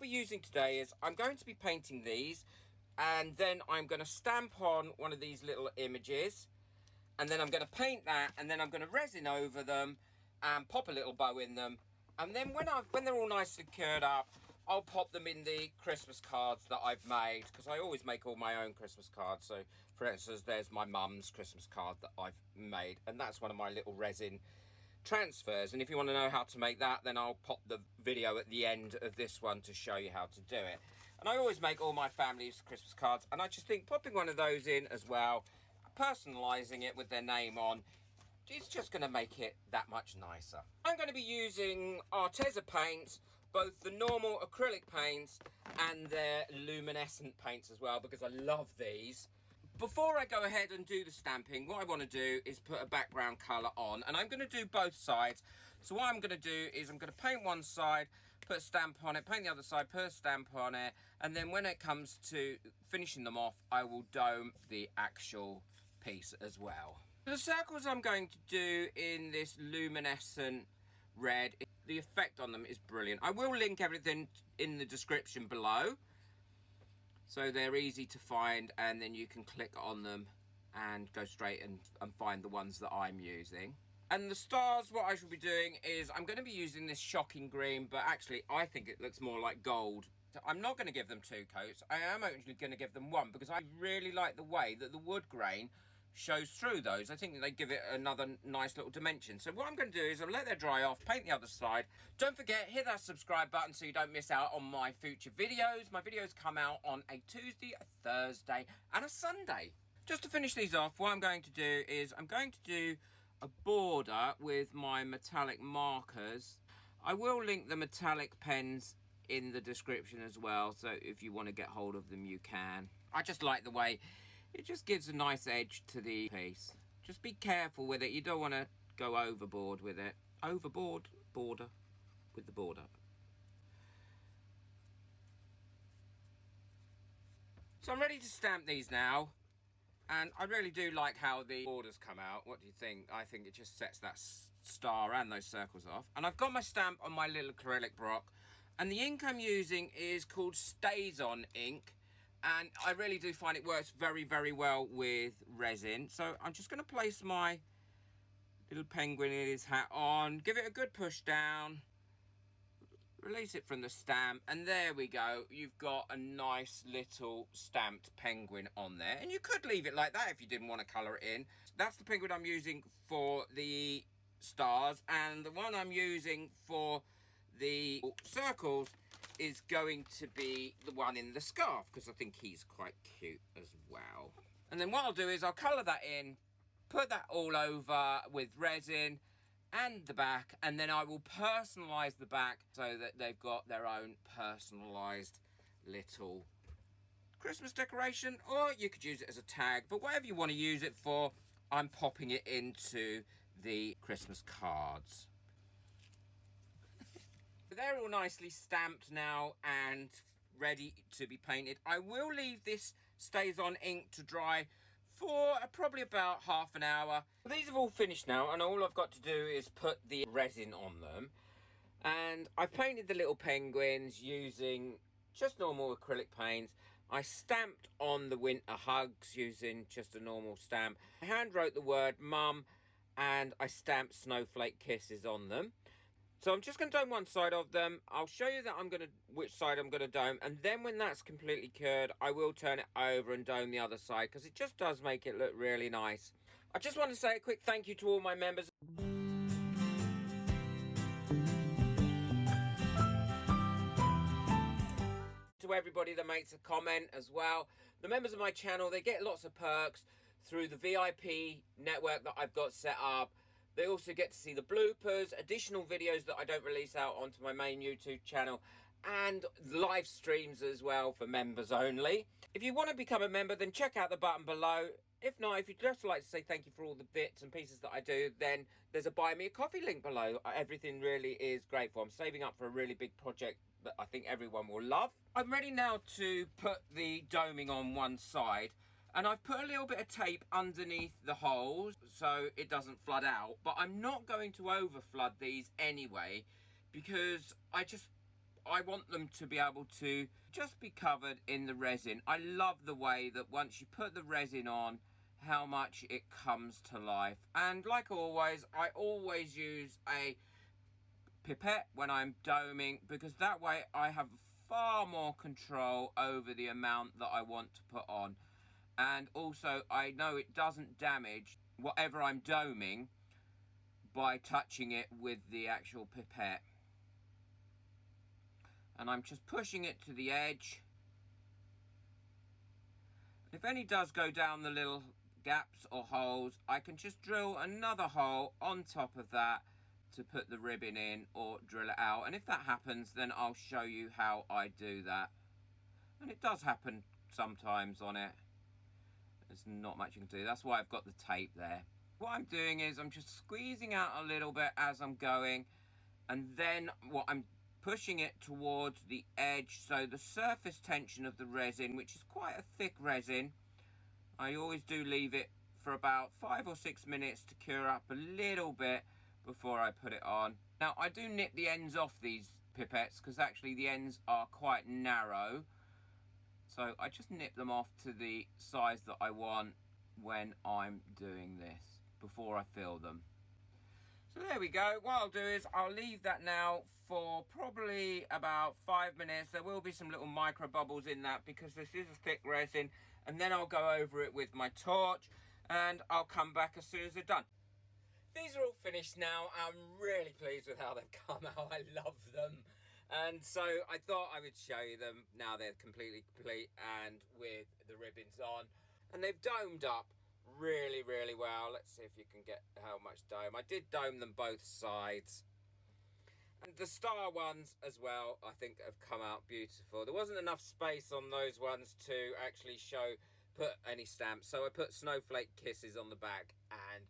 be using today is I'm going to be painting these, and then I'm going to stamp on one of these little images, and then I'm going to paint that, and then I'm going to resin over them and pop a little bow in them, and then when they're all nicely cured up, I'll pop them in the Christmas cards that I've made, because I always make all my own Christmas cards. So for instance, there's my mum's Christmas card that I've made, and that's one of my little resin transfers. And if you want to know how to make that, then I'll pop the video at the end of this one to show you how to do it. And I always make all my family's Christmas cards, and I just think popping one of those in as well, personalising it with their name on, it's just going to make it that much nicer. I'm going to be using Arteza paints, both the normal acrylic paints and their luminescent paints as well, because I love these. Before I go ahead and do the stamping, what I want to do is put a background colour on, and I'm going to do both sides. So what I'm going to do is I'm going to paint one side, put a stamp on it, paint the other side, put a stamp on it, and then when it comes to finishing them off, I will dome the actual piece as well. The circles I'm going to do in this luminescent red, the effect on them is brilliant. I will link everything in the description below, so they're easy to find, and then you can click on them and go straight and find the ones that I'm using. And the stars, what I shall be doing is I'm going to be using this shocking green, but actually I think it looks more like gold. So I'm not going to give them 2 coats. I am actually going to give them 1, because I really like the way that the wood grain shows through those. I think they give it another nice little dimension. So what I'm going to do is I'll let that dry off, paint the other side. Don't forget, hit that subscribe button so you don't miss out on my future videos. My videos come out on a Tuesday, a Thursday and a Sunday. Just to finish these off, what I'm going to do is I'm going to do a border with my metallic markers. I will link the metallic pens in the description as well, so if you want to get hold of them you can. I just like the way it just gives a nice edge to the piece. Just be careful with it. You don't want to go overboard with it. Border with the border. So I'm ready to stamp these now. And I really do like how the borders come out. What do you think? I think it just sets that star and those circles off. And I've got my stamp on my little acrylic block. And the ink I'm using is called Stays On ink. And I really do find it works very, very well with resin. So I'm just going to place my little penguin in his hat on. Give it a good push down. Release it from the stamp. And there we go. You've got a nice little stamped penguin on there. And you could leave it like that if you didn't want to colour it in. That's the penguin I'm using for the stars. And the one I'm using for the circles is going to be the one in the scarf, because I think he's quite cute as well. And then what I'll do is I'll colour that in, put that all over with resin and the back, and then I will personalise the back so that they've got their own personalised little Christmas decoration, or you could use it as a tag, but whatever you want to use it for, I'm popping it into the Christmas cards. They're all nicely stamped now and ready to be painted. I will leave this Stays On ink to dry for probably about half an hour. These have all finished now, and all I've got to do is put the resin on them. And I've painted the little penguins using just normal acrylic paints. I stamped on the winter hugs using just a normal stamp. I hand wrote the word mum, and I stamped snowflake kisses on them. So I'm just going to dome one side of them. I'll show you that which side I'm going to dome. And then when that's completely cured, I will turn it over and dome the other side, because it just does make it look really nice. I just want to say a quick thank you to all my members. To everybody that makes a comment as well. The members of my channel, they get lots of perks through the VIP network that I've got set up. They also get to see the bloopers, additional videos that I don't release out onto my main YouTube channel, and live streams as well for members only. If you want to become a member, then check out the button below. If not, if you'd just like to say thank you for all the bits and pieces that I do, then there's a buy me a coffee link below. Everything really is grateful. I'm saving up for a really big project that I think everyone will love. I'm ready now to put the doming on one side. And I've put a little bit of tape underneath the holes so it doesn't flood out. But I'm not going to over flood these anyway, because I I want them to be able to just be covered in the resin. I love the way that once you put the resin on, how much it comes to life. And like always, I always use a pipette when I'm doming, because that way I have far more control over the amount that I want to put on. And also I know it doesn't damage whatever I'm doming by touching it with the actual pipette. And I'm just pushing it to the edge. If any does go down the little gaps or holes, I can just drill another hole on top of that to put the ribbon in or drill it out. And if that happens, then I'll show you how I do that. And it does happen sometimes on it. There's not much you can do. That's why I've got the tape there. What I'm doing is I'm just squeezing out a little bit as I'm going, and then what I'm pushing it towards the edge, so the surface tension of the resin, which is quite a thick resin, I always do leave it for about 5 or 6 minutes to cure up a little bit before I put it on. Now I do nip the ends off these pipettes because actually the ends are quite narrow, so I just nip them off to the size that I want when I'm doing this before I fill them. So there we go. What I'll do is I'll leave that now for probably about 5 minutes. There will be some little micro bubbles in that because this is a thick resin, and then I'll go over it with my torch and I'll come back as soon as they're done. These are all finished now. I'm really pleased with how they've come out. I love them. And so I thought I would show you them now they're completely complete and with the ribbons on. And they've domed up really, really well. Let's see if you can get how much dome. I did dome them both sides. And the star ones as well, I think have come out beautiful. There wasn't enough space on those ones to actually put any stamps. So I put snowflake kisses on the back, and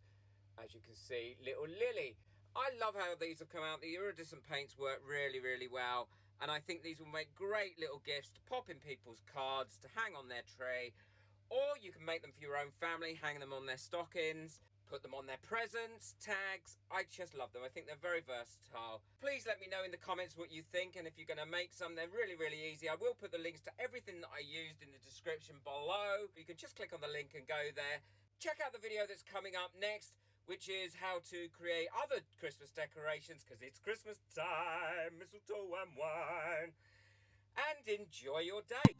as you can see, little Lily. I love how these have come out. The iridescent paints work really, really well. And I think these will make great little gifts to pop in people's cards, to hang on their tree. Or you can make them for your own family, hang them on their stockings, put them on their presents, tags. I just love them. I think they're very versatile. Please let me know in the comments what you think, and if you're going to make some, they're really, really easy. I will put the links to everything that I used in the description below. You can just click on the link and go there. Check out the video that's coming up next, which is how to create other Christmas decorations, because it's Christmas time, mistletoe and wine. And enjoy your day.